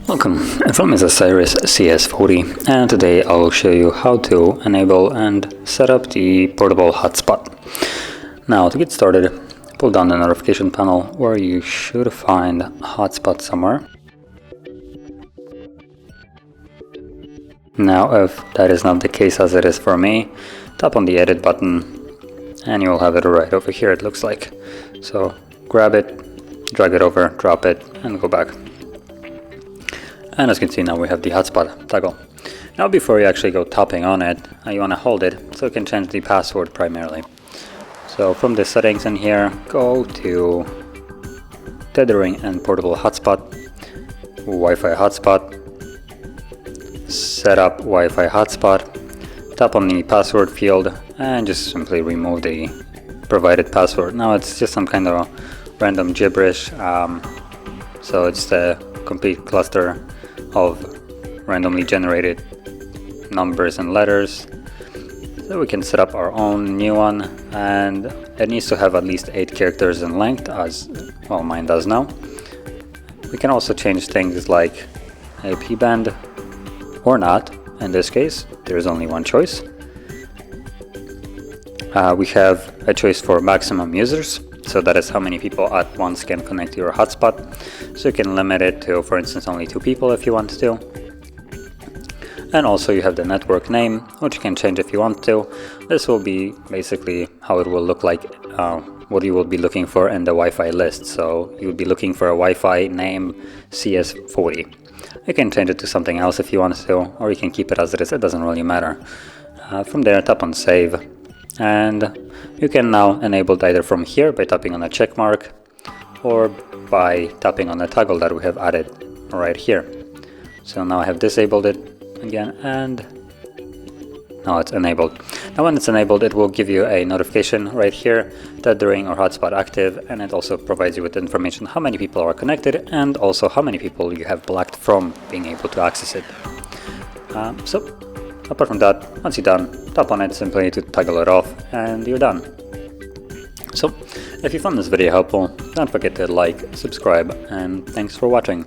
Welcome, from is a CYRUS CS40, and today I will show you how to enable and set up the portable hotspot. Now to get started, pull down the notification panel where you should find hotspot somewhere. Now if that is not the case as it is for me, tap on the edit button and you will have it right over here, it looks like. So grab it, drag it over, drop it and go back. And as you can see, now we have the hotspot toggle. Now before you actually go tapping on it, you want to hold it so you can change the password primarily. So from the settings in here, go to tethering and portable hotspot, Wi-Fi hotspot, set up Wi-Fi hotspot, tap on the password field and just simply remove the provided password. Now it's just some kind of random gibberish, so it's a complete cluster of randomly generated numbers and letters. So we can set up our own new one, and it needs to have at least 8 characters in length, as well mine does now. We can also change things like IP band or not. In this case there is only one choice. We have a choice for maximum users, so that is how many people at once can connect to your hotspot. So you can limit it to, for instance, only 2 people if you want to. And also you have the network name, which you can change if you want to. This will be basically how it will look like, what you will be looking for in the Wi-Fi list. So you would be looking for a Wi-Fi name CS40. You can change it to something else if you want to, or you can keep it as it is, it doesn't really matter. From there, tap on save. And you can now enable it either from here by tapping on a check mark or by tapping on the toggle that we have added right here. So now I have disabled it again and now it's enabled. Now when it's enabled, it will give you a notification right here, tethering or hotspot active, and it also provides you with information how many people are connected and also how many people you have blocked from being able to access it. Apart from that, once you're done, tap on it simply to toggle it off and you're done. So, if you found this video helpful, don't forget to like, subscribe, and thanks for watching.